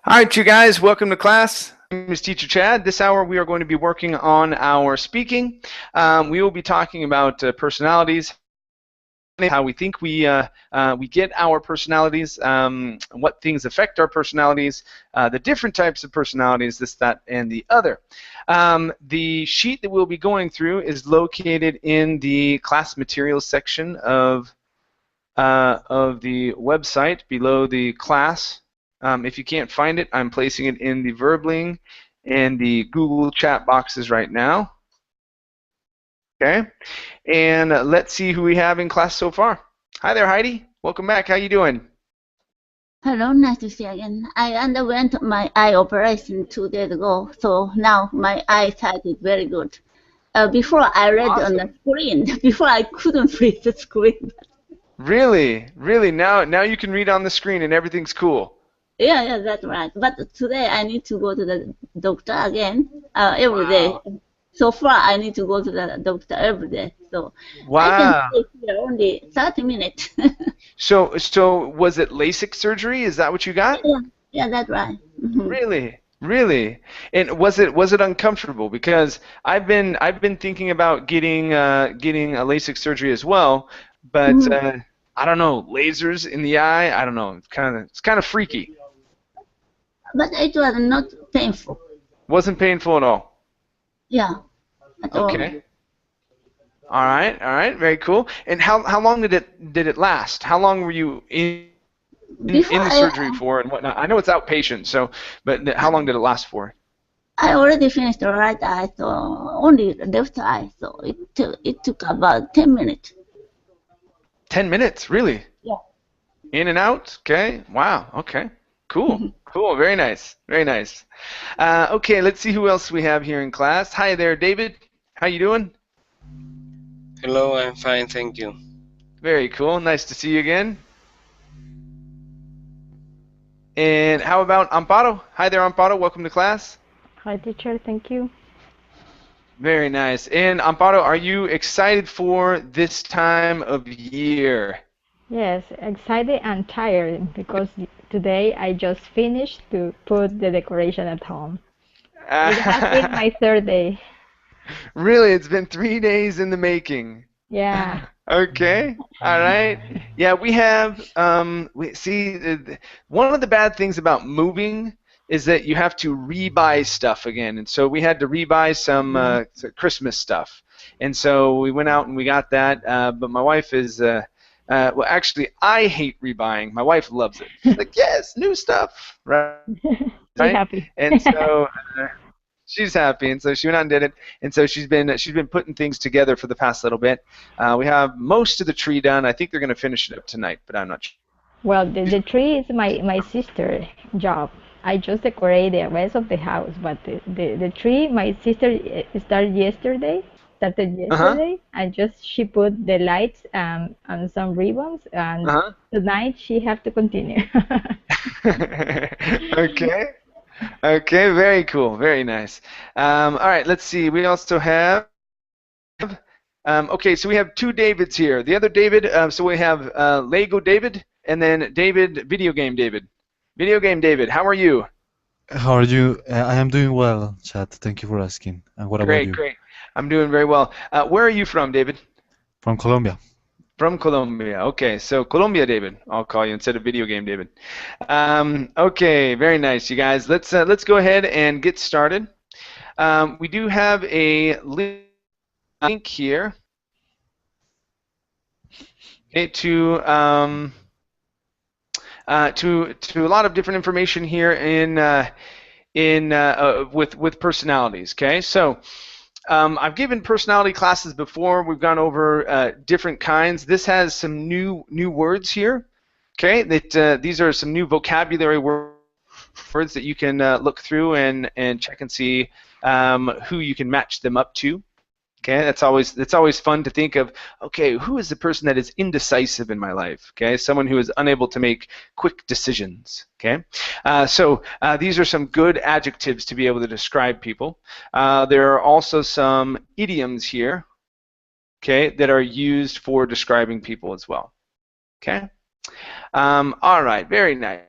All right, you guys, welcome to class. My name is Teacher Chad. This hour we are going to be working on our speaking. We will be talking about personalities, how we think we get our personalities, what things affect our personalities, the different types of personalities, this, that, and the other. The sheet that we'll be going through is located in the class materials section of the website below the class. If you can't find it, I'm placing it in the Verbling and the Google chat boxes right now. Okay, and let's see who we have in class so far. Hi there, Heidi. Welcome back. How you doing? Hello, nice to see you again. I underwent my eye operation 2 days ago, so now my eyesight is very good. Before I read on the screen, before I couldn't read the screen. Really? Really? Now you can read on the screen and everything's cool. Yeah, that's right. But today I need to go to the doctor again every day. So far, I need to go to the doctor every day. So I can stay here only 30 minutes. So was it LASIK surgery? Is that what you got? Yeah, that's right. Mm-hmm. Really? And was it uncomfortable? Because I've been thinking about getting a LASIK surgery as well, but I don't know, lasers in the eye. I don't know. It's kind of freaky. But it was not painful. Wasn't painful at all. Yeah. At okay. All right. Very cool. And how long did it last? How long were you in the surgery for and whatnot? I know it's outpatient, but how long did it last for? I already finished the right eye, so only the left eye. So it took about 10 minutes. 10 minutes, really? Yeah. In and out? Okay. Wow. Okay. Cool. Cool. Very nice. Very nice. Okay. Let's see who else we have here in class. Hi there, David. How you doing? Hello. I'm fine. Thank you. Very cool. Nice to see you again. And how about Amparo? Hi there, Amparo. Welcome to class. Hi, teacher. Thank you. Very nice. And Amparo, are you excited for this time of year? Yes, excited and tired because today I just finished to put the decoration at home. It has been my third day. Really? It's been 3 days in the making. Yeah. Okay. All right. Yeah, we have. We see. One of the bad things about moving is that you have to rebuy stuff again, and so we had to rebuy some Christmas stuff, and so we went out and we got that. But my wife is. Well, actually, I hate rebuying. My wife loves it. She's like, yes, new stuff, right? Right? Happy. And so. She's happy, and so she went out and did it. And so she's been putting things together for the past little bit. We have most of the tree done. I think they're going to finish it up tonight, but I'm not sure. Well, the tree is my sister's job. I just decorate the rest of the house, but the tree, my sister started yesterday, and she put the lights and some ribbons, and tonight she have to continue. Okay. Okay, very cool, very nice. All right, let's see. We also have. Okay, so we have two Davids here. The other David, so we have Lego David and then David, Video Game David. Video Game David, how are you? How are you? I am doing well, Chad. Thank you for asking. And what about you? Great. I'm doing very well. Where are you from, David? From Colombia. From Colombia. Okay, so Colombia, David. I'll call you instead of Video Game David. Okay, very nice, you guys. Let's go ahead and get started. We do have a link here. Okay, to a lot of different information here with personalities. Okay, so. I've given personality classes before. We've gone over different kinds. This has some new words here. Okay, these are some new vocabulary words that you can look through and check and see who you can match them up to. Okay, that's always fun to think of. Okay, who is the person that is indecisive in my life? Okay, someone who is unable to make quick decisions. Okay, so these are some good adjectives to be able to describe people. There are also some idioms here. Okay, that are used for describing people as well. Okay, all right, very nice.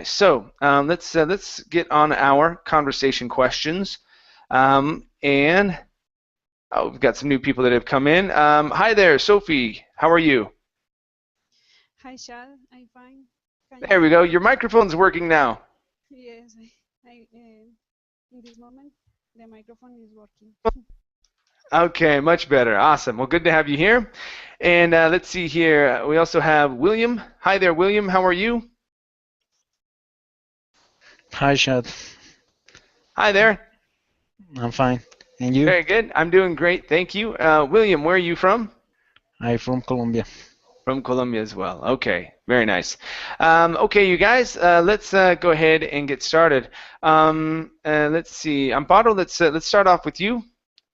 So let's get on our conversation questions, and we've got some new people that have come in. Hi there, Sophie. How are you? Hi, Chad. I'm fine. There we go. Your microphone's working now. Yes, in this moment the microphone is working. Okay, much better. Awesome. Well, good to have you here. And let's see here. We also have William. Hi there, William. How are you? Hi, Chad. Hi there. I'm fine. And you? Very good. I'm doing great. Thank you. William, where are you from? I'm from Colombia. From Colombia as well. Okay, very nice. Okay, you guys, let's go ahead and get started. Let's see. Amparo, let's start off with you.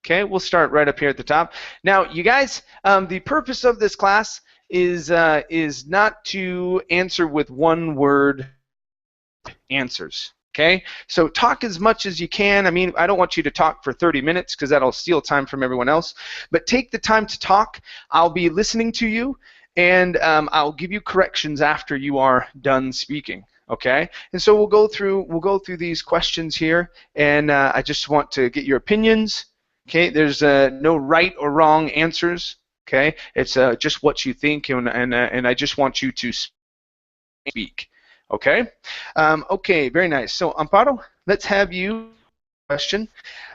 Okay, we'll start right up here at the top. Now, you guys, the purpose of this class is not to answer with one-word answers. Okay, so talk as much as you can. I mean, I don't want you to talk for 30 minutes because that'll steal time from everyone else. But take the time to talk. I'll be listening to you, and I'll give you corrections after you are done speaking. Okay, and so we'll go through these questions here, and I just want to get your opinions. Okay, there's no right or wrong answers. Okay, it's just what you think, and I just want you to speak. Okay. Okay. Very nice. So Amparo, let's have you question.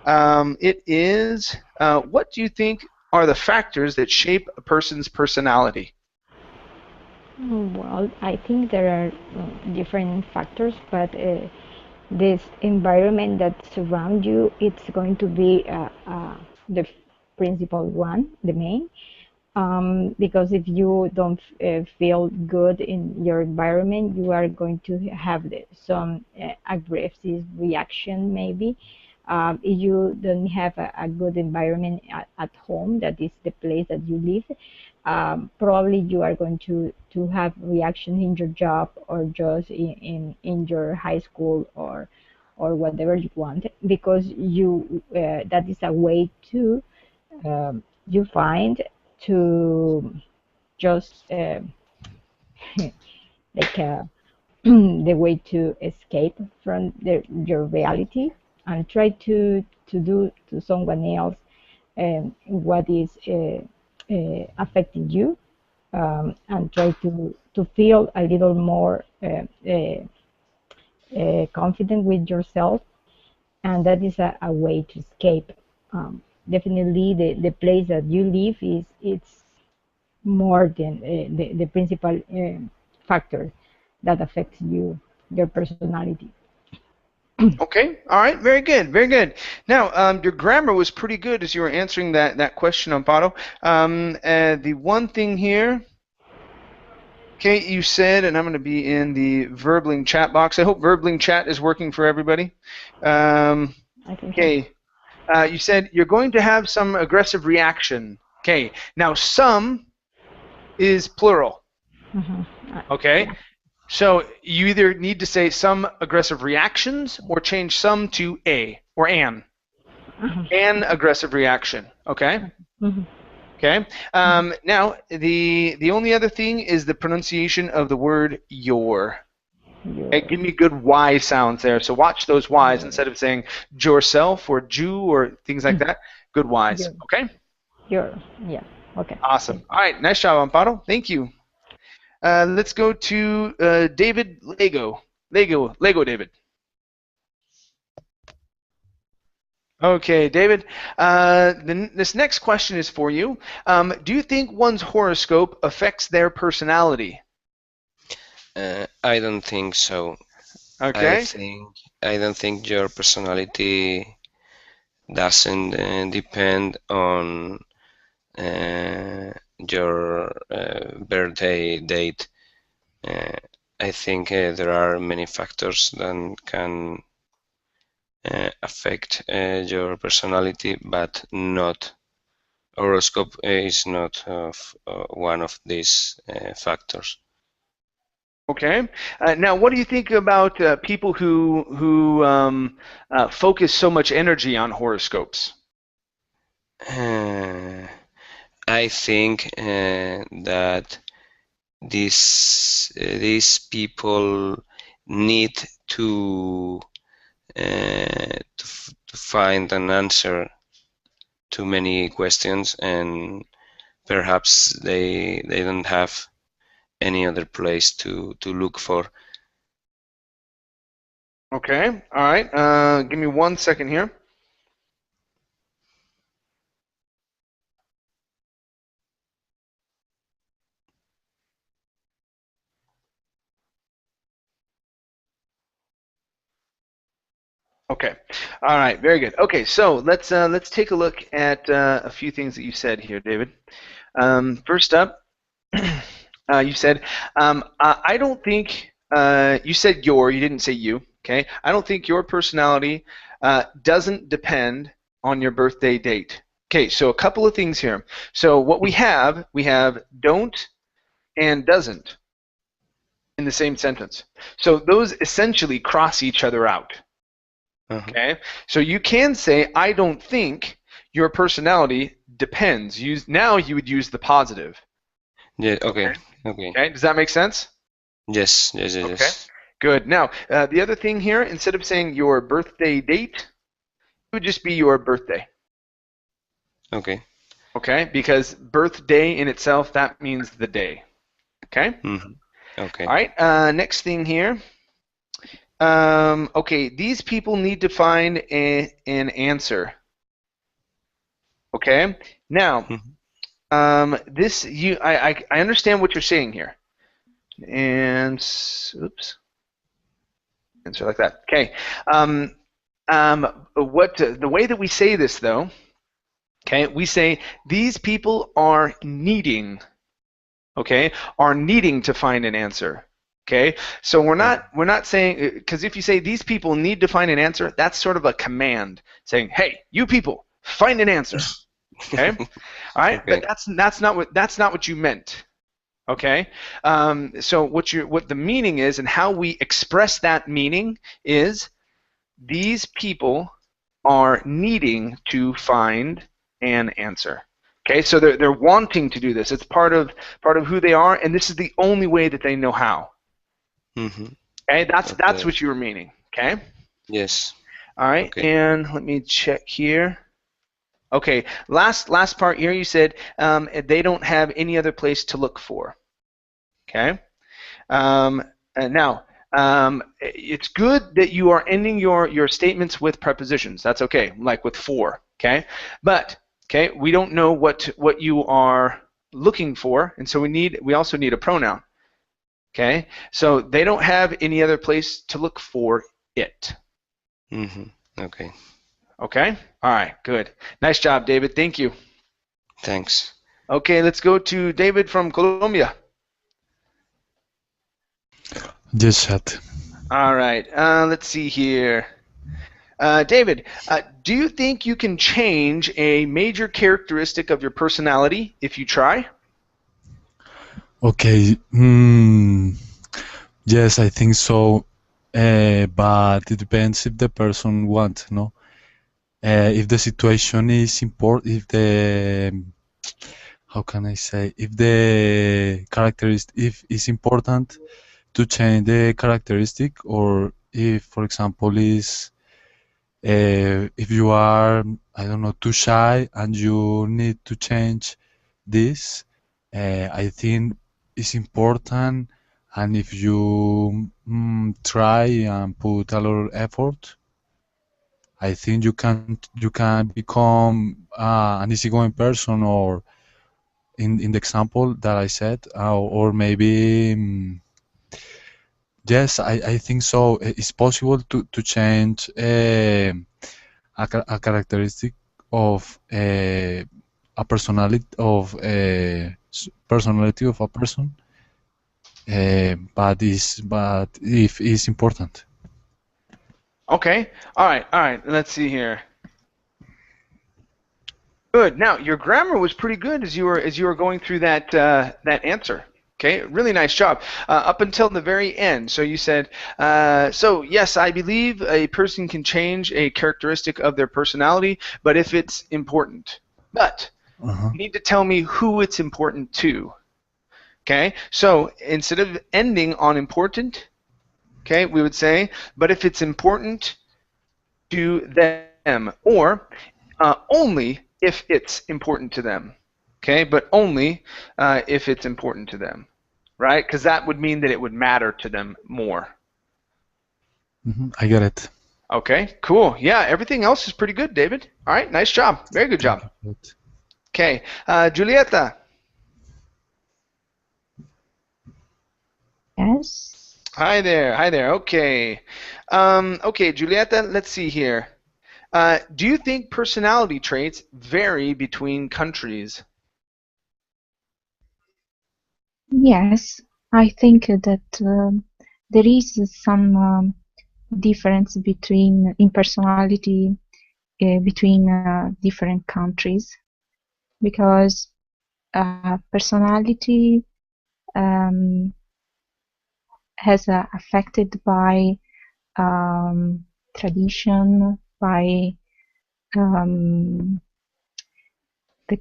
It is, what do you think are the factors that shape a person's personality? Well, I think there are different factors, but this environment that surrounds you, it's going to be the principal one, the main. Because if you don't feel good in your environment, you are going to have some aggressive reaction maybe. If you don't have a good environment at home, that is the place that you live, probably you are going to have reaction in your job or just in your high school or whatever you want, because you that is a way to you find to just like the way to escape from your reality and try to do to someone else what is affecting you, and try to feel a little more confident with yourself, and that is a way to escape. Definitely the place that you live it's more than the principal factor that affects your personality. Okay. All right. Very good. Very good. Now, your grammar was pretty good as you were answering that question, Amparo. The one thing here, okay, you said, and I'm going to be in the Verbling chat box. I hope Verbling chat is working for everybody. Okay. You said you're going to have some aggressive reaction. Okay. Now, some is plural. Okay. Yeah. So you either need to say some aggressive reactions or change some to a or an. An aggressive reaction. Okay. Okay. Now the only other thing is the pronunciation of the word your. Okay, give me good Y sounds there. So watch those Y's instead of saying yourself or Jew or things like that. Good Y's. Okay. Yeah. Okay. Awesome. All right. Nice job, Amparo. Thank you. Let's go to David Lego, David. Okay, David. This next question is for you. Do you think one's horoscope affects their personality? I don't think so. Okay. I don't think your personality doesn't depend on your birthday date. I think there are many factors that can affect your personality, but not horoscope is not one of these factors. Okay. Now, what do you think about people who focus so much energy on horoscopes? I think that these people need to find an answer to many questions, and perhaps they don't have any other place to look for. Okay. All right. Give me 1 second here. Okay. All right. Very good. Okay. So let's take a look at a few things that you said here, David. First up, you said I don't think you said your. You didn't say you. Okay. I don't think your personality doesn't depend on your birthday date. Okay. So a couple of things here. So what we have don't and doesn't in the same sentence. So those essentially cross each other out. Okay, so you can say, I don't think your personality depends. Now you would use the positive. Yeah. Okay. Okay. Does that make sense? Yes. Yes. Yes. Okay. Good. Now, the other thing here, instead of saying your birthday date, it would just be your birthday. Okay. Okay, because birthday in itself, that means the day. Okay? Okay. All right, next thing here. Okay, these people need to find an answer. Okay, now, I understand what you're saying here, and oops, answer like that. Okay, the way that we say this though, okay, we say these people are needing, okay, are needing to find an answer. Okay, so we're not saying, because if you say these people need to find an answer, that's sort of a command saying, hey, you people, find an answer. Okay, all right, Okay. but that's not what you meant. Okay, so what the meaning is and how we express that meaning is these people are needing to find an answer. Okay, so they're wanting to do this. It's part of who they are, and this is the only way that they know how. Okay, that's what you were meaning. Okay. Yes. All right, Okay. and let me check here. Okay, last part here. You said they don't have any other place to look for. Okay. And now it's good that you are ending your statements with prepositions. That's okay, like with for. Okay, but okay, we don't know what you are looking for, and so we also need a pronoun. Okay, so they don't have any other place to look for it. Okay. Okay, all right, good. Nice job, David. Thank you. Thanks. Okay, let's go to David from Colombia. Yes, chat. All right, let's see here. David, do you think you can change a major characteristic of your personality if you try? Okay. Yes, I think so. But it depends if the person wants, no? If the situation is important, if the how can I say, if the characteristic, if it's important to change the characteristic, or if, for example, is if you are, I don't know, too shy and you need to change this, I think it's important, and if you try and put a lot of effort, I think you can become an easygoing person, or in the example that I said, or maybe yes, I think so. It's possible to change a characteristic of a personality of a personality of a person, but if it's important. Okay. All right. Let's see here. Good. Now your grammar was pretty good as you were going through that answer. Okay, really nice job up until the very end. So you said, so yes, I believe a person can change a characteristic of their personality, but if it's important. But you need to tell me who it's important to. Okay, so instead of ending on important, okay, we would say, but if it's important to them, or only if it's important to them, okay, but only if it's important to them, right? Because that would mean that it would matter to them more. I get it. Okay, cool. Yeah, everything else is pretty good, David. All right, nice job. Very good job. Okay, Giulietta. Yes. Hi there. Hi there. Okay. Okay, Giulietta, let's see here. Do you think personality traits vary between countries? Yes, I think that there is some difference in personality between different countries, because personality has affected by tradition, by the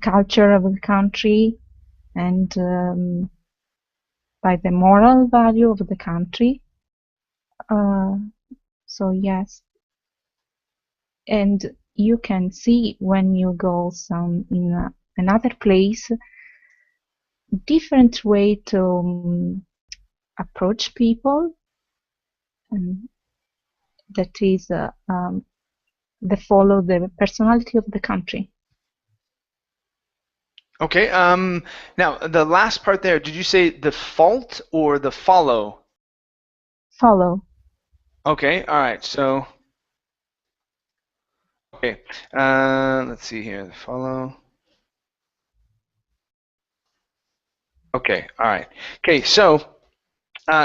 culture of the country, and by the moral value of the country. So yes, and you can see when you go in another place, different way to approach people, and that is follow the personality of the country. Okay. Now, the last part there, did you say the fault or the follow? Follow. Okay. All right. So, okay. Let's see here. The follow. Okay. All right. Okay. So,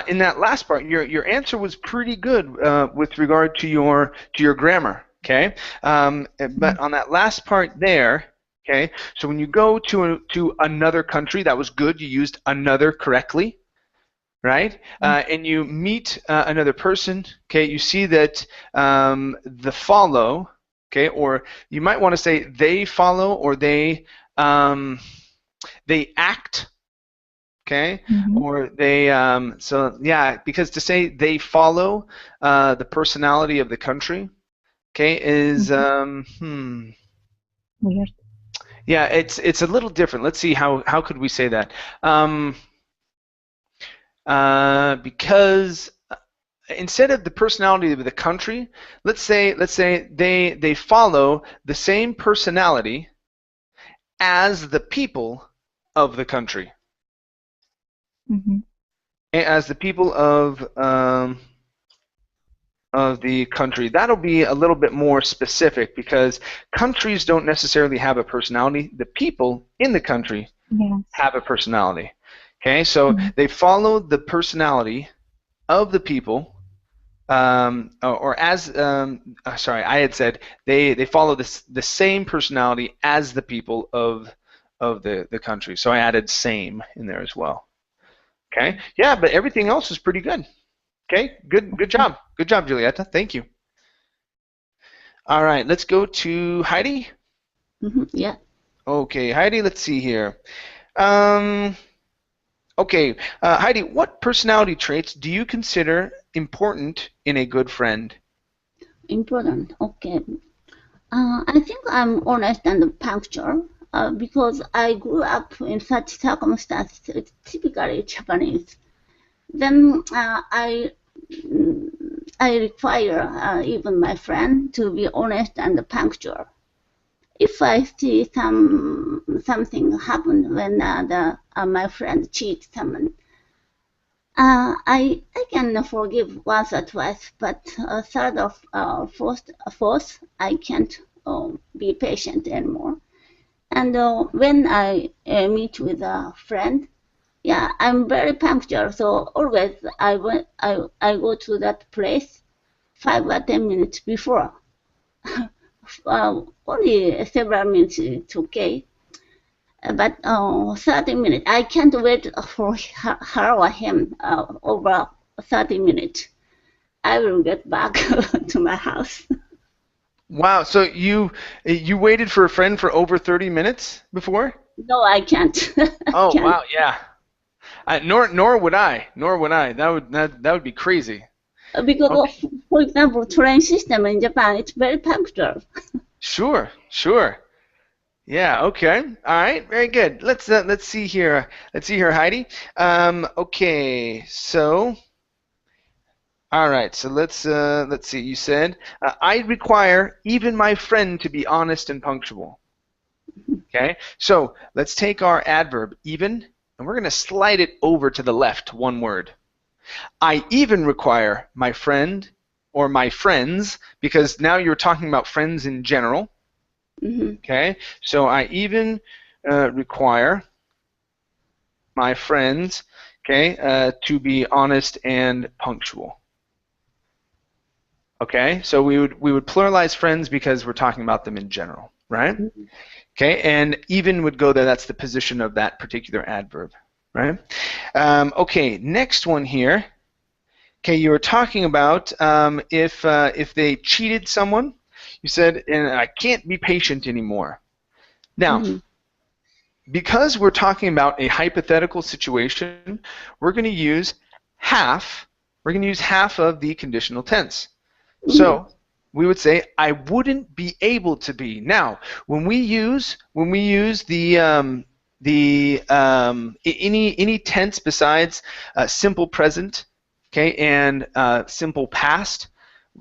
in that last part, your answer was pretty good with regard to your grammar. Okay. But on that last part there. Okay, so when you go to another country, that was good. You used another correctly, right? And you meet another person. Okay, you see that the follow. Okay, or you might want to say they follow, or they act. Okay, or they. So yeah, because to say they follow the personality of the country. Okay, is Weird. Yeah, it's a little different. Let's see how could we say that? Because instead of the personality of the country, let's say they follow the same personality as the people of the country. As the people of the country. That'll be a little bit more specific, because countries don't necessarily have a personality. The people in the country have a personality. Okay, so they follow the personality of the people, or as sorry, I had said they follow the same personality as the people of the country. So I added same in there as well. Okay, yeah, but everything else is pretty good. Okay, good job. Good job, Giulietta. Thank you. All right, let's go to Heidi. Yeah. Okay, Heidi, let's see here. Okay, Heidi, what personality traits do you consider important in a good friend? Important, okay. I think I'm honest and punctual because I grew up in such circumstances. It's typically Japanese. Then I require even my friend to be honest and punctual. If I see something happen when my friend cheats someone, I can forgive once or twice, but third or fourth, I can't be patient anymore. And when I meet with a friend, yeah, I'm very punctual. So always I go to that place 5 or 10 minutes before. Only several minutes it's okay, but 30 minutes. I can't wait for her or him over 30 minutes. I will get back to my house. Wow, so you waited for a friend for over 30 minutes before? No, I can't. Oh, can't. Wow, yeah. Nor would I. That would be crazy. Because, Okay. for example, train system in Japan, it's very punctual. Sure, sure. Yeah, okay. All right, very good. Let's see here. Let's see here, Heidi. Okay, so all right, so let's see. You said I require even my friend to be honest and punctual. Okay, so let's take our adverb even, and we're going to slide it over to the left, one word. I even require my friend or my friends, because now you're talking about friends in general. Okay, so I even require my friends, okay, to be honest and punctual. Okay, so we would pluralize friends because we're talking about them in general, right? Okay, and even would go there. That's the position of that particular adverb, right? Okay, next one here. Okay, you were talking about if they cheated someone. You said, and I can't be patient anymore. Now, because we're talking about a hypothetical situation, we're going to use half. We're going to use half of the conditional tense. So we would say, I wouldn't be able to be. Now, when we use the any tense besides simple present, okay, and simple past,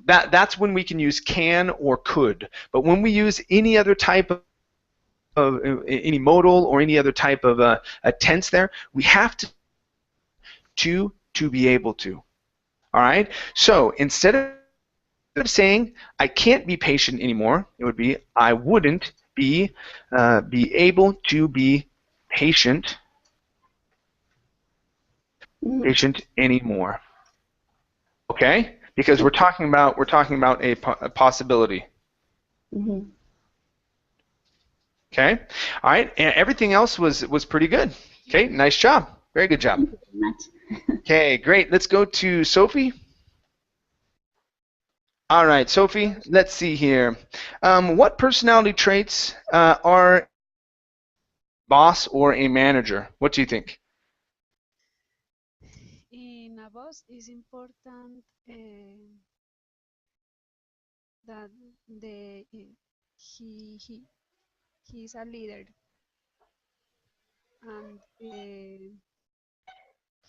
that's when we can use can or could. But when we use any other type of any modal or any other type of a tense there, we have to be able to. All right. So instead of saying I can't be patient anymore, it would be I wouldn't be able to be patient anymore. Okay, because we're talking about a possibility. Okay, all right, and everything else was pretty good. Okay, nice job, very good job. Thank you very much. Okay, great. Let's go to Sophie. All right, Sophie, let's see here. What personality traits are a boss or a manager? What do you think? In a boss, it's important that he's a leader and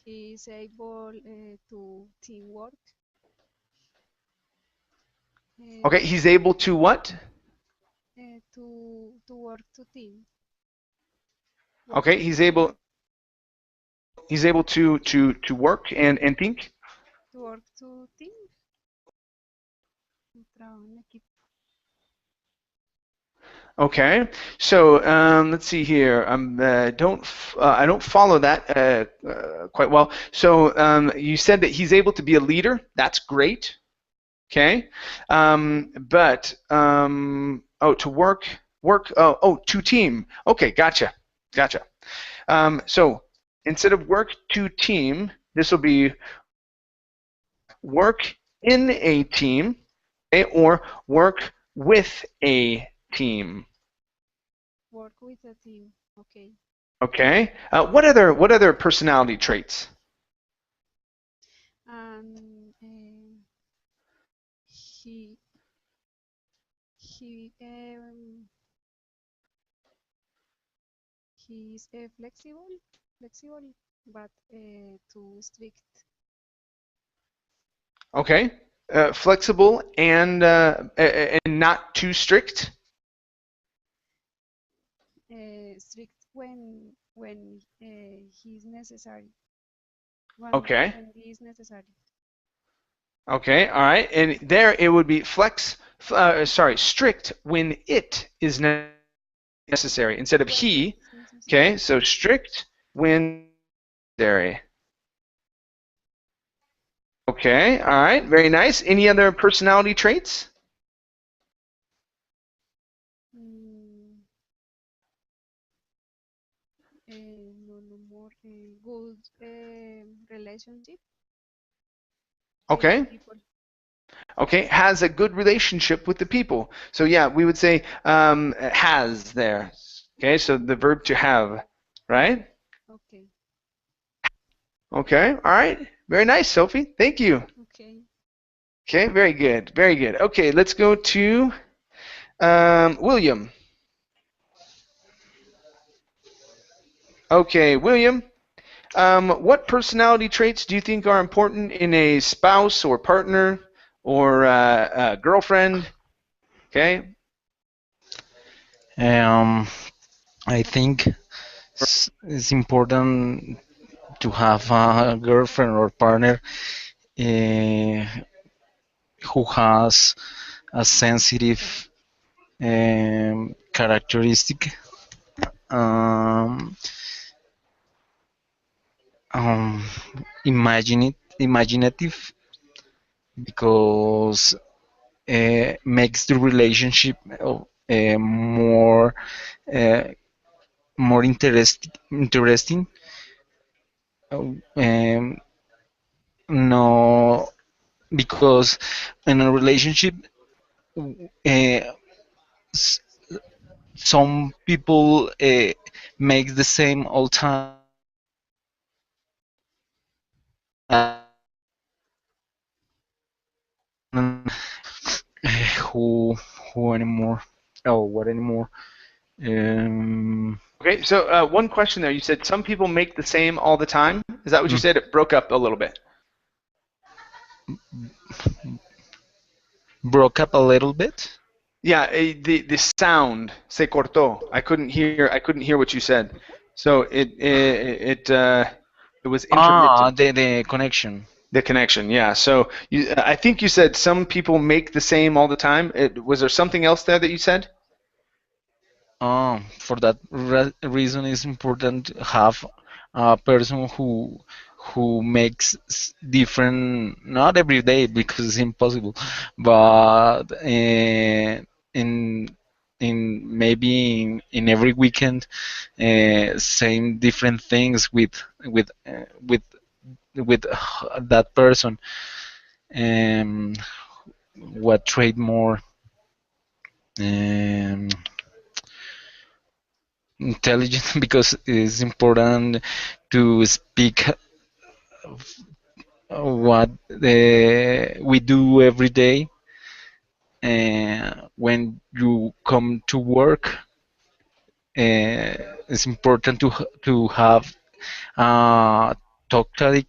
he's able to teamwork. Okay, he's able to what? To work to team. Okay, he's able to work and think. To work to team. Trabajo en equipo. Okay, so let's see here. I don't follow that quite well. So you said that he's able to be a leader. That's great. Okay, but to work. To team. Okay, gotcha. So instead of work to team, this will be work in a team, okay, or work with a team. Work with a team. Okay. Okay. What other personality traits? He's flexible, but too strict. Okay. Flexible and not too strict. Strict when he's necessary. Okay. When he is necessary. Okay. All right. And there it would be strict when it is necessary instead of he. Okay. So strict when necessary. Okay. All right. Very nice. Any other personality traits? No more good relationship. Okay. Okay, has a good relationship with the people. So yeah, we would say has there. Okay, so the verb to have, right? Okay. Okay, all right. Very nice, Sophie. Thank you. Okay. Okay, very good, very good. Okay, let's go to William. Okay, William, what personality traits do you think are important in a spouse or partner or a girlfriend? Okay. I think it's important to have a girlfriend or partner who has a sensitive characteristic, um, um, imaginative, because makes the relationship more uh, more interesting. No, because in a relationship, uh, s- some people make the same all time. Who who anymore? Oh, what anymore? Okay, so one question there. You said some people make the same all the time. Is that what you said? It broke up a little bit. Broke up a little bit. Yeah, the sound se cortó. I couldn't hear what you said. So it was intermittent. The connection. The connection, yeah. So I think you said some people make the same all the time. Was there something else there that you said? For that reason, it's important to have a person who makes different, not every day because it's impossible, but in maybe in every weekend, saying different things with that person. What trait more? Intelligent, because it's important to speak what we do every day. When you come to work, it's important to have a talkative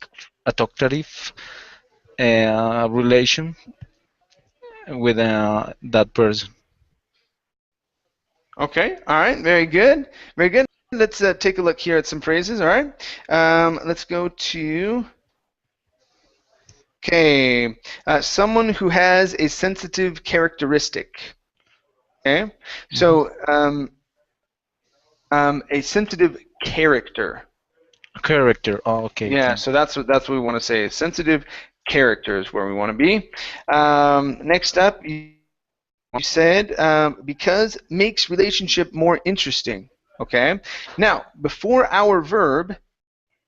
relation with that person. Okay, all right, very good, very good. Let's take a look here at some phrases. All right, let's go to. Okay, someone who has a sensitive characteristic. Okay, so a sensitive character. Character. Oh, okay. Yeah, so that's what we want to say. Sensitive character is where we want to be. Next up, you said because makes relationship more interesting. Okay. Now, before our verb,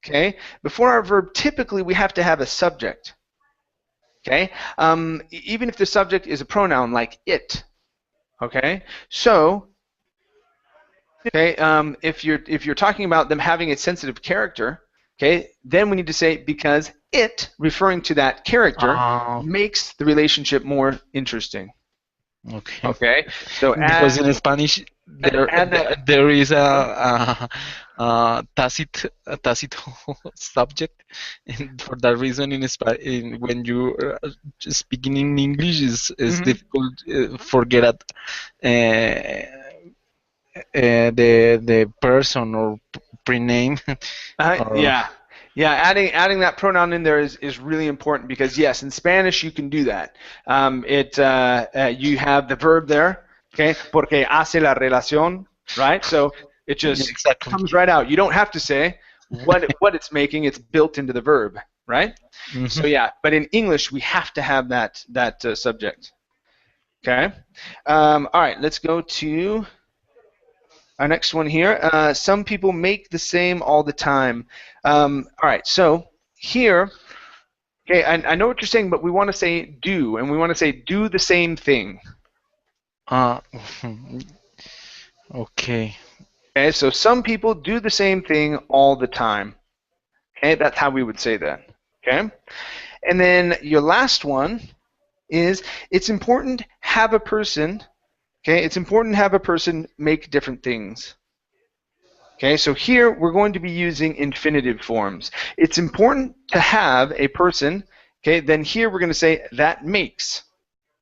typically we have to have a subject. Okay. Even if the subject is a pronoun like it. Okay. So, okay, if you're talking about them having a sensitive character, okay, then we need to say because it, referring to that character, makes the relationship more interesting. Okay. Okay. So because in Spanish there is a tacit subject, and for that reason when you speaking in English is difficult forget the person or prename. Yeah, adding that pronoun in there is really important because yes, in Spanish you can do that. You have the verb there, okay? Porque hace la relación, right? So it just comes right out. You don't have to say what it's making. It's built into the verb, right? So yeah, but in English we have to have that subject. Okay. All right, let's go to our next one here. Some people make the same all the time. All right, so here, okay, I know what you're saying, but we want to say do, and we want to say do the same thing. Okay. Okay, so some people do the same thing all the time. Okay, that's how we would say that. Okay, and then your last one, is it's important to have a person, okay, it's important to have a person make different things. Okay, so here we're going to be using infinitive forms. It's important to have a person, okay, then here we're going to say that makes,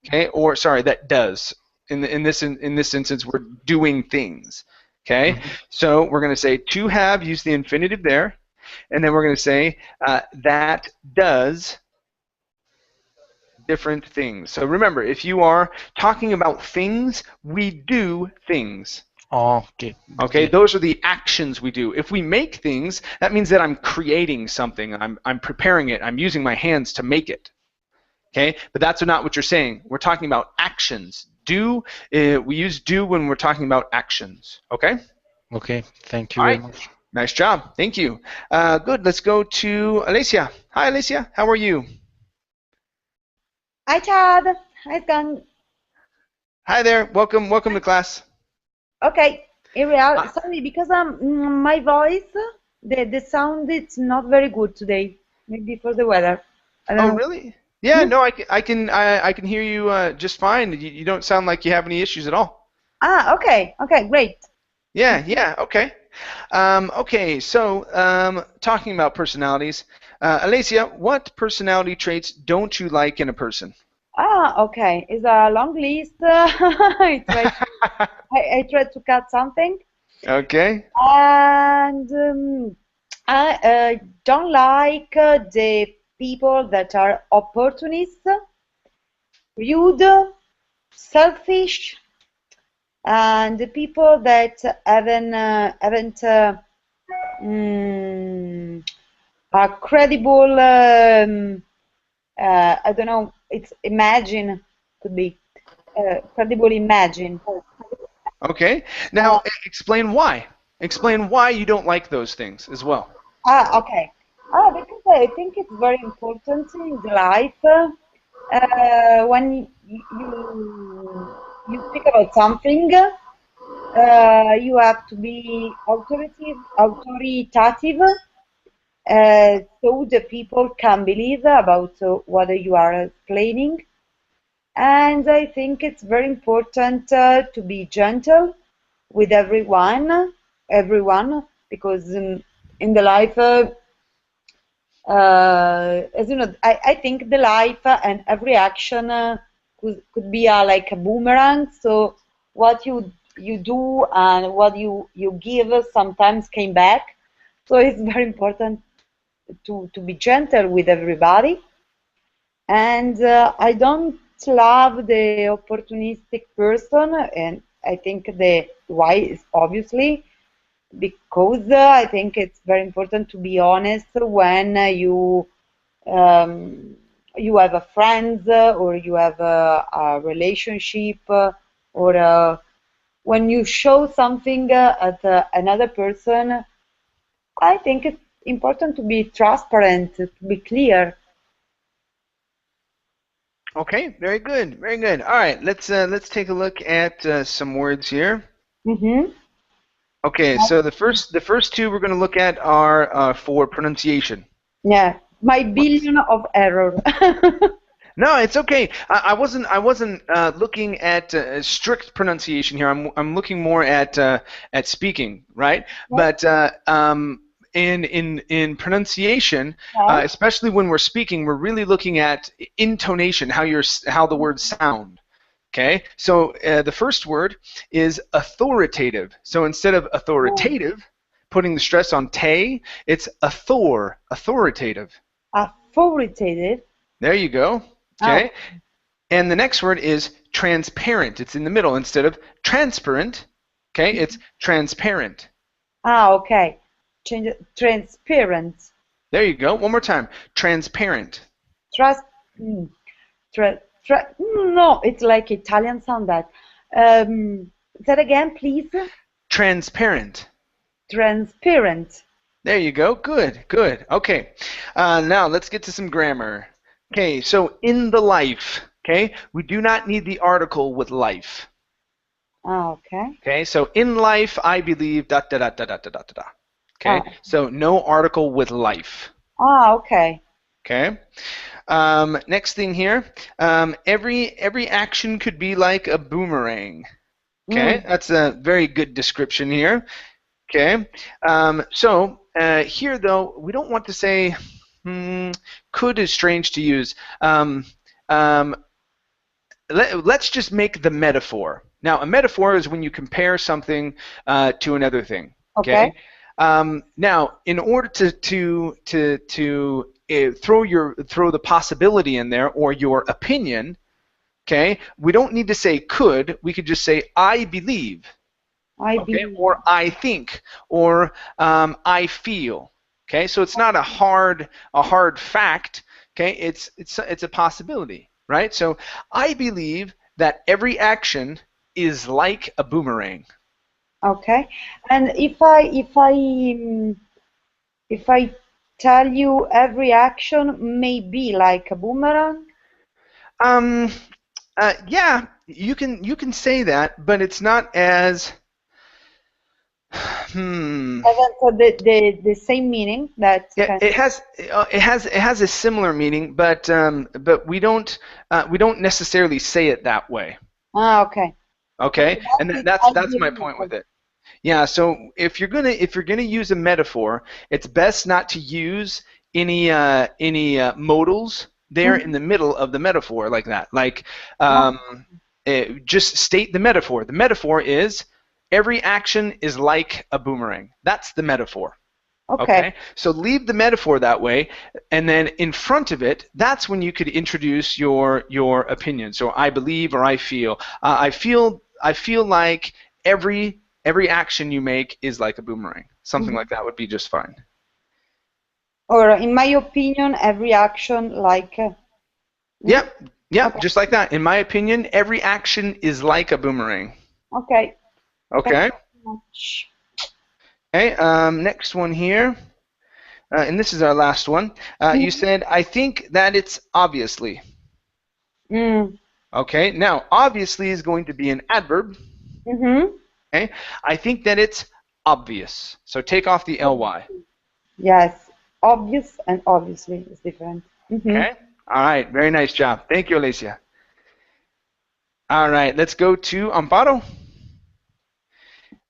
okay, or sorry, that does. In this instance, we're doing things, okay? So we're going to say to have, use the infinitive there, and then we're going to say that does different things. So remember, if you are talking about things, we do things. Oh, okay. Okay, those are the actions we do. If we make things, that means that I'm creating something. I'm preparing it. I'm using my hands to make it. Okay, but that's not what you're saying. We're talking about actions. Do, we use do when we're talking about actions. Okay? Okay, thank you All very right. much. Nice job. Thank you. Good. Let's go to Alicia. Hi, Alicia. How are you? Hi, Chad. Hi, Scan. Hi there. Welcome to class. Okay, here we are. Sorry, because my voice, the sound, it's not very good today. Maybe for the weather. I don't know. Really? Yeah. No, I can hear you just fine. You don't sound like you have any issues at all. Ah, okay. Okay, great. Yeah. Okay. Okay. So, talking about personalities, Alicia, what personality traits don't you like in a person? Ah, okay. It's a long list. I tried to cut something. Okay. And I don't like the people that are opportunists, rude, selfish, and the people that haven't a credible. I don't know. It's imagine could be credible imagine. Okay. Now, explain why. Explain why you don't like those things as well. Ah, okay. Because I think it's very important in the life when you speak about something, you have to be authoritative, so the people can believe about what you are explaining. And I think it's very important to be gentle with everyone, because in the life, as you know, I think the life and every action could be like a boomerang. So what you do and what you give sometimes came back. So it's very important to be gentle with everybody. And I don't love the opportunistic person, and I think the why is obviously because I think it's very important to be honest when you have a friend or you have a relationship or when you show something at another person. I think it's important to be transparent, to be clear. Okay, very good, very good. All right, let's take a look at some words here. Okay, so the first two we're going to look at are for pronunciation. Yeah, my billion of error. No, it's okay. I wasn't looking at strict pronunciation here. I'm looking more at speaking, right? But in pronunciation, especially when we're speaking, we're really looking at intonation, how the words sound. Okay, so the first word is authoritative. So instead of authoritative, putting the stress on te, it's authoritative. Authoritative. There you go. Okay, and the next word is transparent. It's in the middle instead of transparent. Okay, it's transparent. Okay. Transparent. There you go. One more time. Transparent. No, it's like Italian sound that. That again, please. Transparent. Transparent. There you go. Good, good. Okay. Now let's get to some grammar. Okay, so in the life, okay, we do not need the article with life. Okay. Okay, so in life, I believe, da da da da da da da da. Okay, so no article with life. Okay. Okay. Next thing here, every action could be like a boomerang. Okay, that's a very good description here. Okay, so here though, we don't want to say could is strange to use. Let's just make the metaphor. Now, a metaphor is when you compare something to another thing. Okay. Now, in order to throw the possibility in there or your opinion, okay, we don't need to say could. We could just say I believe. I believe. Or I think, or I feel. Okay, so it's not a hard fact. Okay, it's a possibility, right? So I believe that every action is like a boomerang. Okay, and if I tell you every action may be like a boomerang. Yeah, you can say that, but it's not as the same meaning that. Yeah, it has a similar meaning, but we don't necessarily say it that way. Ah, okay. Okay, and that's my point with it. Yeah, so if you're gonna use a metaphor, it's best not to use any modals there in the middle of the metaphor like that. Like just state the metaphor. The metaphor is every action is like a boomerang. That's the metaphor. Okay. So leave the metaphor that way, and then in front of it, that's when you could introduce your opinion. So I believe or I feel. I feel like every action you make is like a boomerang. Something like that would be just fine. Or in my opinion, every action like. Yep, just like that. In my opinion, every action is like a boomerang. Okay. Okay. Thank you so much. Okay, next one here, and this is our last one. You said, I think that it's obviously. Okay, now obviously is going to be an adverb. Okay, I think that it's obvious. So take off the ly. Yes, obvious and obviously is different. Okay, all right, very nice job. Thank you, Alicia. All right, let's go to Amparo.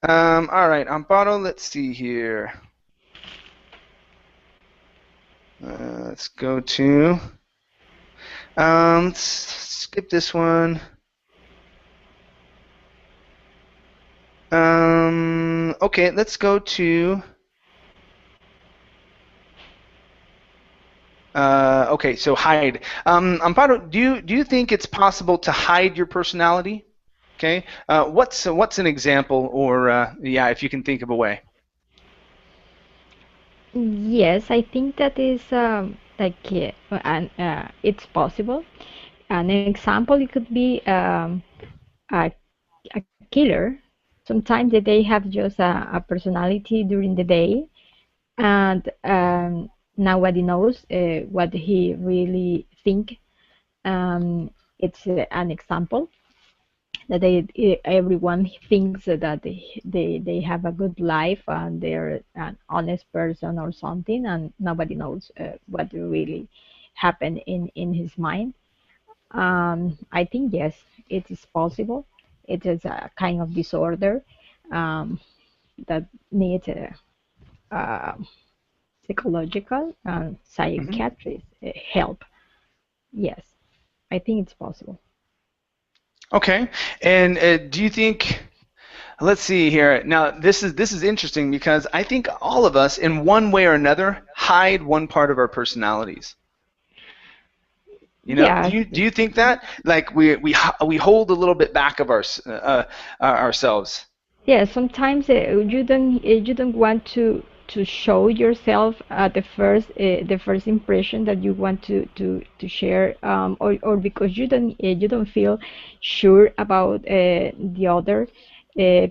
All right, Amparo, let's see here. Let's go to, let's skip this one. Okay, let's go to, okay, so hide. Amparo, do you think it's possible to hide your personality? Okay, what's an example, or yeah, if you can think of a way. Yes, I think that is it's possible. An example, it could be a killer. Sometimes they have just a personality during the day, and nobody knows what he really think. It's an example that everyone thinks that they have a good life and they're an honest person or something, and nobody knows what really happened in his mind. I think yes, it is possible. It is a kind of disorder that needs psychological and psychiatrist help. Yes, I think it's possible. Okay, and do you think? Let's see here. Now, this is interesting because I think all of us, in one way or another, hide one part of our personalities. You know, Yeah. do you think that? Like we hold a little bit back of ourselves. Yeah, sometimes you don't want to show yourself at the first impression that you want to share, or because you don't feel sure about the other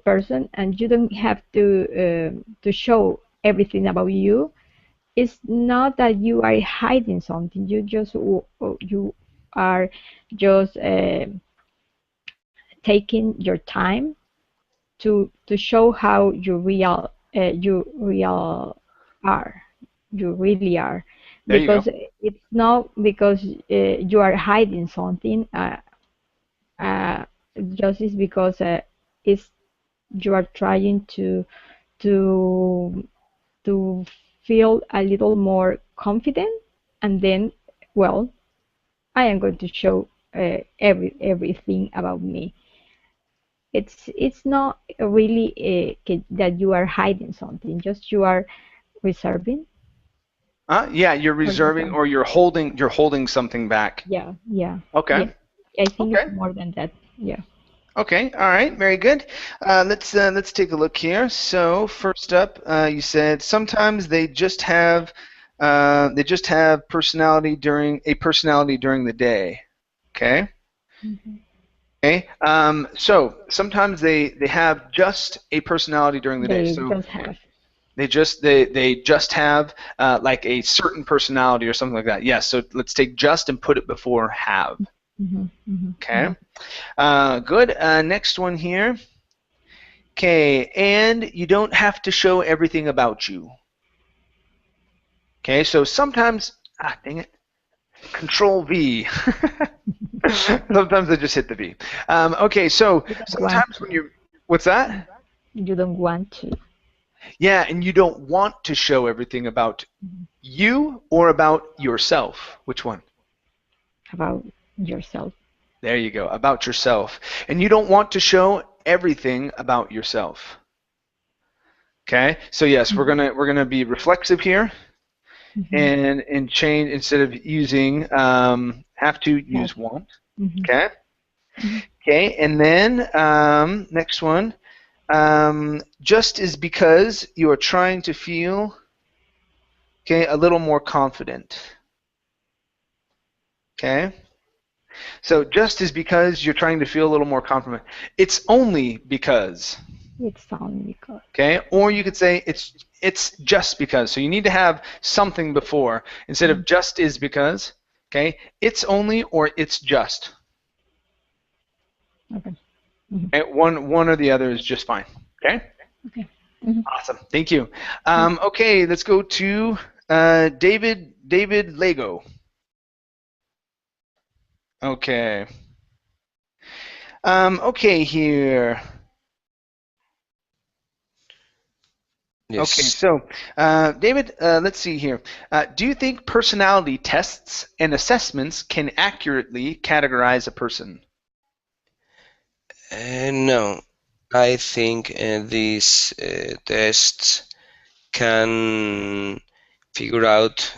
person, and you don't have to show everything about you. It's not that you are hiding something. You are just taking your time to show how you real are. You really are. There you Because go. it's not because you are hiding something. Just is because it's you are trying to to feel a little more confident, and then, well, I am going to show everything about me. It's not really that you are hiding something, just you are reserving. Yeah, you're reserving, or you're holding something back. Yeah, yeah. Okay. Yeah. I think Okay. it's more than that. Yeah. Okay. All right. Very good. Let's take a look here. So first up, you said sometimes they just have personality during the day. Okay. Mm-hmm. Okay. So sometimes they have just a personality during the day. They So just have. they just have like a certain personality or something like that. Yes. So let's take just and put it before have. Mm-hmm. Mm-hmm. Okay. Good. Next one here. Okay, and you don't have to show everything about you. Okay, so sometimes, dang it, Control V. Sometimes I just hit the V. Okay, so sometimes when you're, what's that? You don't want to. Yeah, and you don't want to show everything about you or about yourself. Which one? About yourself. There you go, about yourself. And you don't want to show everything about yourself. Okay, so yes, we're gonna be reflexive here, and change, instead of using have to, use want. Okay. Okay, and then next one, just is because you are trying to feel, okay, a little more confident. Okay. So just is because you're trying to feel a little more confident. It's only because. It's only because. Okay, or you could say it's just because. So you need to have something before instead of just is because. Okay, it's only or it's just. Okay. Okay, one or the other is just fine. Okay. Okay. Awesome. Thank you. Okay, let's go to David Lego. Okay. Okay, here. Yes. Okay, so David, let's see here. Do you think personality tests and assessments can accurately categorize a person? No, I think these tests can figure out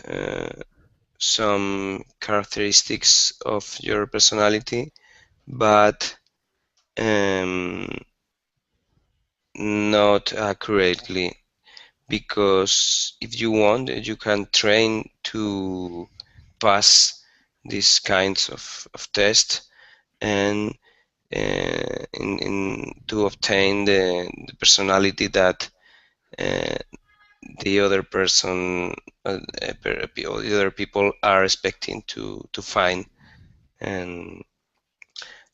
some characteristics of your personality, but not accurately, because if you want, you can train to pass these kinds of tests, and to obtain the personality that the other person, the other people are expecting to find. And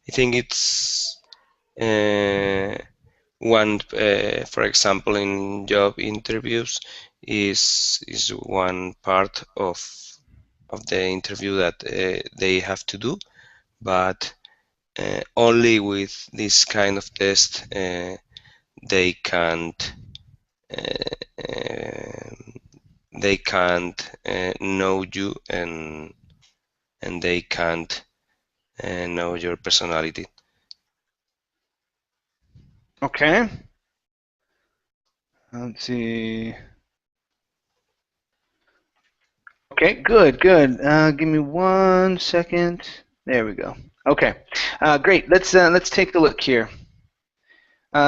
I think it's one, for example, in job interviews is one part of the interview that they have to do, but only with this kind of test they can't know you, and they can't know your personality. Okay. Let's see. Okay, good. Give me 1 second. There we go. Okay, great. Let's take a look here.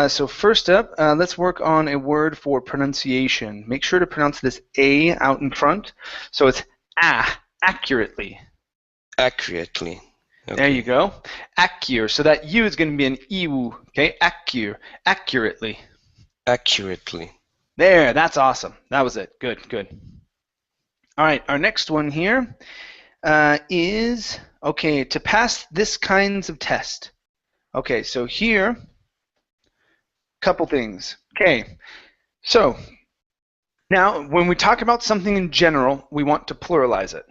So first up, let's work on a word for pronunciation. Make sure to pronounce this A out in front. So it's accurately. Accurately. Okay. There you go. Accurate. So that U is going to be an iu. Okay, accurately. Accurately. There, that's awesome. That was it. Good. All right, our next one here is, okay, to pass this kinds of test. Okay, so here, couple things. Okay, so now when we talk about something in general, we want to pluralize it.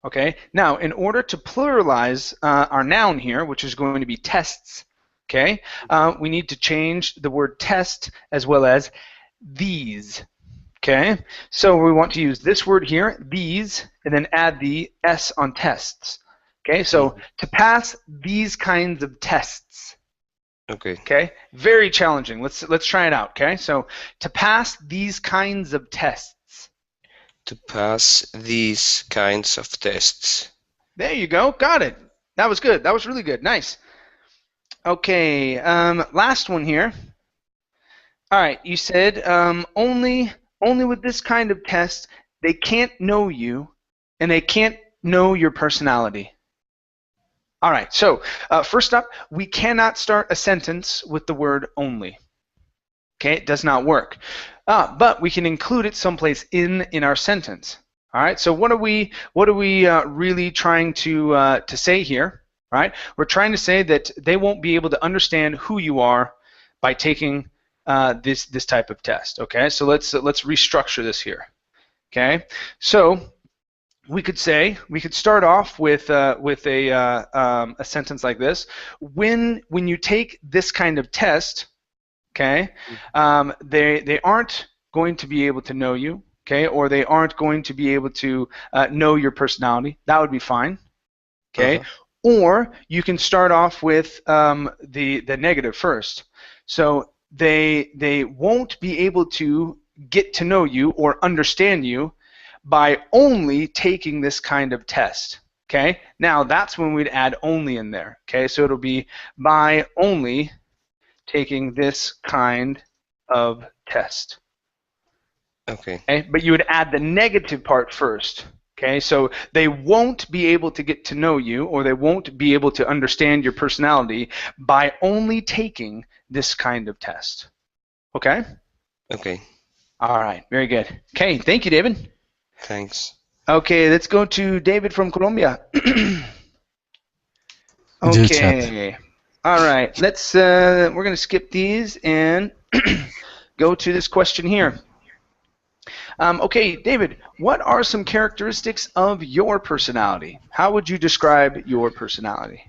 Okay. Now, in order to pluralize our noun here, which is going to be tests, okay, we need to change the word test as well as these. Okay. So we want to use this word here, these, and then add the s on tests. Okay. So to pass these kinds of tests. Okay. Okay. Very challenging. Let's try it out. Okay. So to pass these kinds of tests. To pass these kinds of tests. There you go. Got it. That was good. That was really good. Nice. Okay. Last one here. All right. You said only with this kind of test they can't know you and they can't know your personality. All right. So first up, we cannot start a sentence with the word only. Okay. It does not work. But we can include it someplace in our sentence. All right. So what are we really trying to say here? Right. We're trying to say that they won't be able to understand who you are by taking this type of test. Okay. So let's restructure this here. Okay. So we could start off with a sentence like this. When you take this kind of test. Okay, they aren't going to be able to know you, okay, or they aren't going to be able to know your personality. That would be fine, okay. Or you can start off with the negative first. So they won't be able to get to know you or understand you by only taking this kind of test. Okay. Now that's when we'd add only in there. Okay, so it'll be by only taking this kind of test. Okay. Okay. But you would add the negative part first. Okay. So they won't be able to get to know you or they won't be able to understand your personality by only taking this kind of test. Okay? Okay. All right. Very good. Okay. Thank you, David. Thanks. Okay. Let's go to David from Colombia. Okay. All right, we're going to skip these and go to this question here. Okay, David, what are some characteristics of your personality? How would you describe your personality?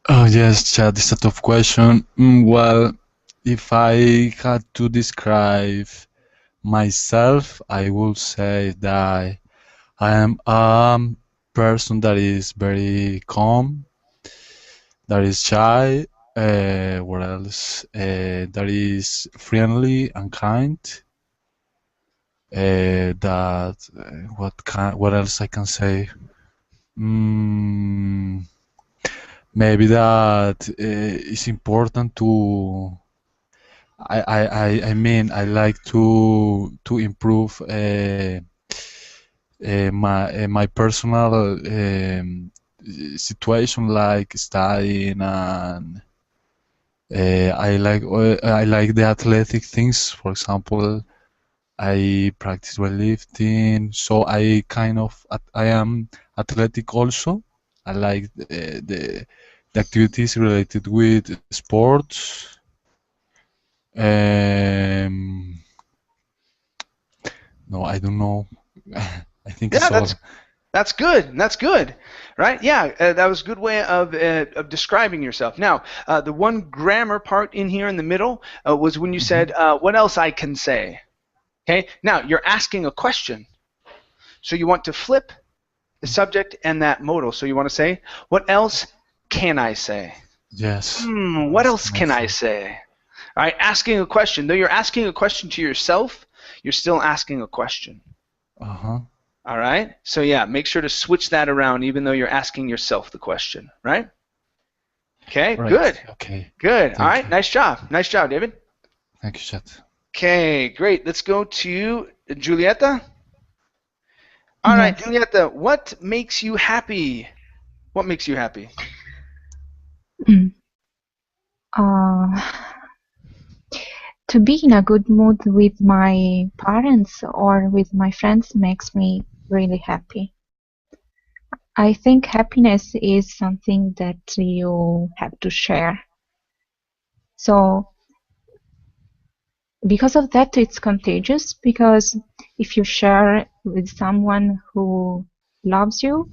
Oh yes, Chad, it's a tough question. Well, if I had to describe myself, I would say that I am a person that is very calm, that is shy, what else? That is friendly and kind. What else I can say? Maybe that it's important to. I mean, I like to improve my personal situation, like studying, and I like the athletic things. For example, I practice weightlifting, so I am athletic also. I like the activities related with sports. No, I don't know. I think it's all. That's good. That's good, right? Yeah, that was a good way of describing yourself. Now, the one grammar part in here in the middle was when you said, "What else I can say?" Okay. Now you're asking a question, so you want to flip the subject and that modal. So you want to say, "What else can I say?" Yes. What else can I say? All right. Asking a question. Though you're asking a question to yourself, you're still asking a question. All right. So yeah, make sure to switch that around, even though you're asking yourself the question. Right? Okay. Right. Good. Okay. Good. All right. Nice job. Nice job, David. Thank you, Chad. Okay. Great. Let's go to Julieta. All right, Julieta. What makes you happy? What makes you happy? To be in a good mood with my parents or with my friends makes me really happy. I think happiness is something that you have to share. So because of that, it's contagious, because if you share with someone who loves you,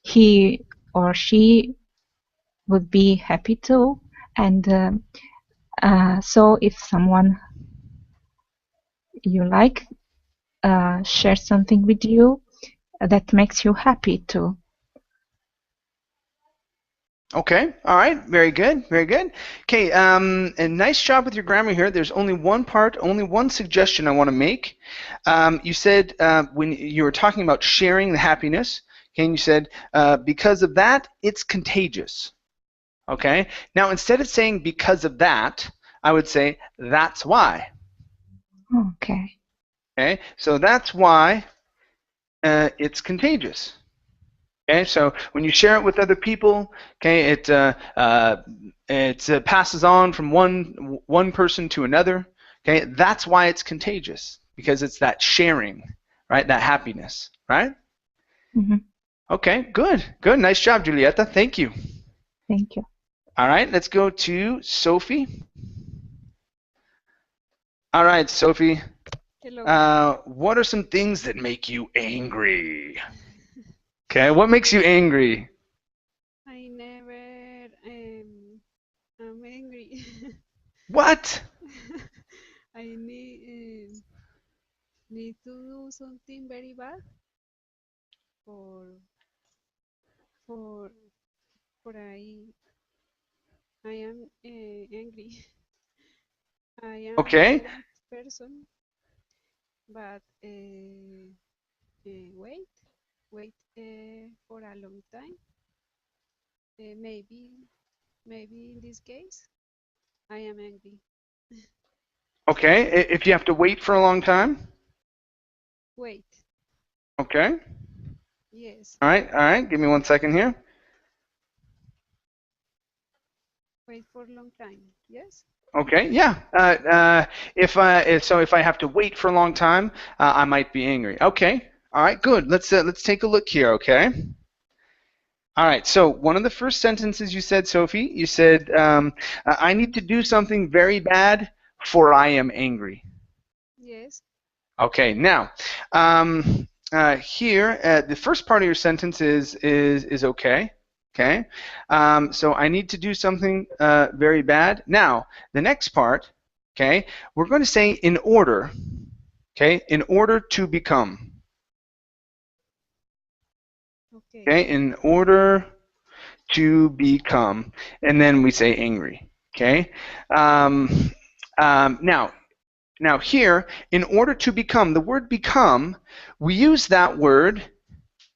he or she would be happy too. And so if someone you like shares something with you, that makes you happy too. Okay, all right, very good, very good. Okay, and nice job with your grammar here. There's only one part, only one suggestion I want to make. You said when you were talking about sharing the happiness, okay, and you said because of that, it's contagious. Okay, now instead of saying because of that, I would say that's why. Okay. Okay, so that's why it's contagious. Okay, so when you share it with other people, okay, it passes on from one person to another. Okay, that's why it's contagious, because it's that sharing, right? That happiness, right? Mm-hmm. Okay, good, good, nice job, Julieta. Thank you. Thank you. All right, let's go to Sophie. All right, Sophie. Hello. What are some things that make you angry? Okay, what makes you angry? I never am angry. What? I need to do something very bad for for I am angry. I am Okay. polite person, but wait for a long time. Maybe in this case, I am angry. Okay, if you have to wait for a long time? Wait. Okay. Yes. All right, give me 1 second here. Wait for a long time. Yes. Okay, yeah. If I have to wait for a long time, I might be angry. Okay. All right, good. Let's take a look here. Okay. All right. So one of the first sentences you said, Sophie, you said, "I need to do something very bad, for I am angry." Yes. Okay. Now, here, the first part of your sentence is okay. Okay, so I need to do something very bad. Now, the next part, okay, we're going to say in order, okay, in order to become. Okay, in order to become, and then we say angry. Okay, now here, in order to become, the word become, we use that word.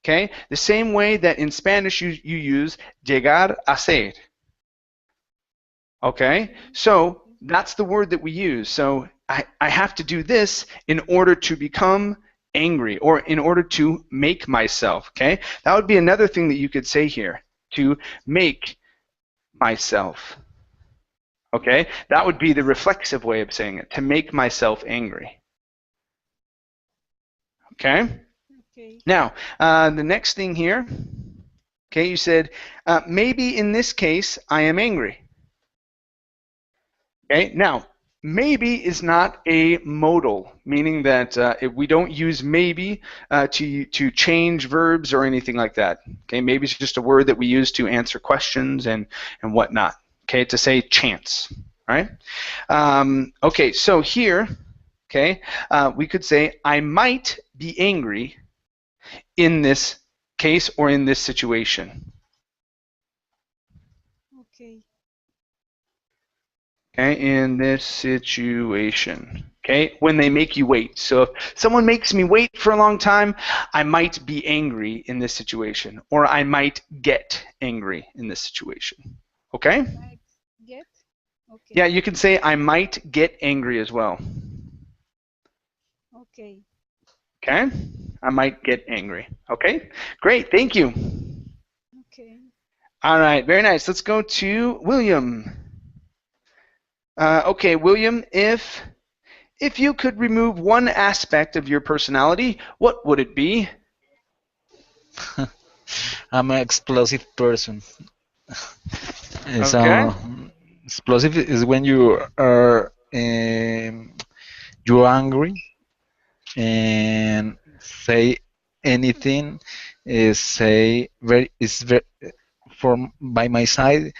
Okay, the same way that in Spanish you use llegar a ser. Okay, so that's the word that we use. So I have to do this in order to become angry, or in order to make myself. Okay, that would be another thing that you could say here, to make myself. Okay, that would be the reflexive way of saying it, to make myself angry. Okay. Okay. Now, the next thing here, okay, you said, maybe in this case I am angry. Okay, now, maybe is not a modal, meaning that we don't use maybe to change verbs or anything like that. Okay, maybe it's just a word that we use to answer questions and whatnot. Okay, to say chance, right? Okay, so here, okay, we could say I might be angry in this case or in this situation. Okay. Okay, in this situation. Okay, when they make you wait. So if someone makes me wait for a long time, I might be angry in this situation, or I might get angry in this situation. Okay? Like get? Okay. Yeah, you can say I might get angry as well. Okay. Okay? I might get angry. Okay? Great, thank you. Okay. All right, very nice. Let's go to William. Okay, William, if you could remove one aspect of your personality, what would it be? I'm an explosive person. Okay. Explosive is when you are you're angry and say anything say very from by my side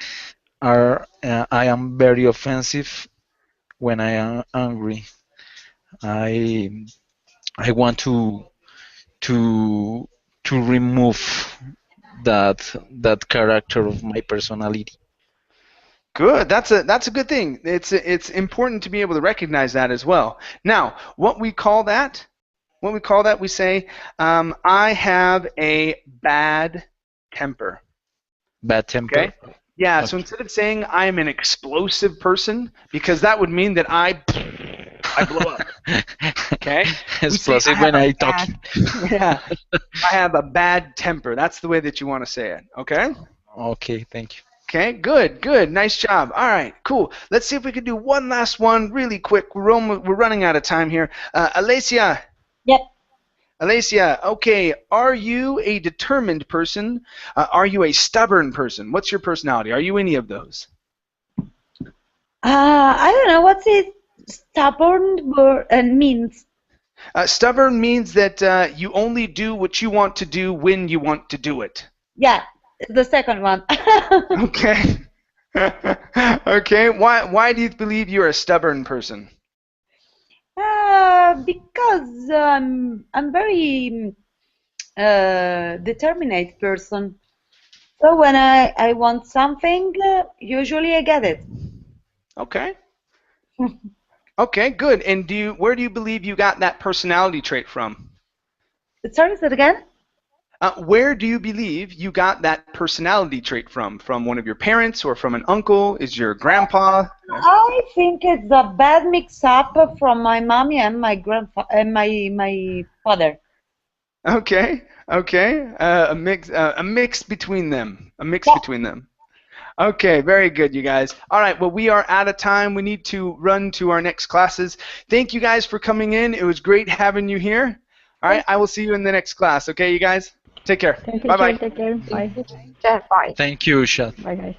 are I am very offensive when I am angry. I I want to to remove that character of my personality. Good. That's a good thing. It's important to be able to recognize that as well. Now, what we call that, we say, I have a bad temper. Bad temper. Okay. Yeah. Okay. So instead of saying I am an explosive person, because that would mean that I blow up. Okay. Explosive when I talk. Yeah. I have a bad temper. That's the way that you want to say it. Okay. Okay. Thank you. Okay, good. Nice job. All right, cool. Let's see if we can do one last one really quick. We're running out of time here. Alicia. Yep. Alicia, okay, are you a determined person? Are you a stubborn person? What's your personality? Are you any of those? I don't know what's it stubborn means. Stubborn means that you only do what you want to do when you want to do it. Yeah, the second one. Okay. Okay. Why do you believe you're a stubborn person? Because I'm very determined person. So when I want something, usually I get it. Okay. Okay, good. And where do you believe you got that personality trait from? Sorry, say it again? Where do you believe you got that personality trait from? From one of your parents or from an uncle? Is your grandpa? I think it's a bad mix-up from my mommy and my grandfather and my father. Okay. A mix between them. A mix between them. Okay, very good, you guys. All right, well, we are out of time. We need to run to our next classes. Thank you guys for coming in. It was great having you here. All right, I will see you in the next class. Okay, you guys? Take care. Bye-bye. Take care. Bye. Bye. Thank you, Shad. Bye, guys.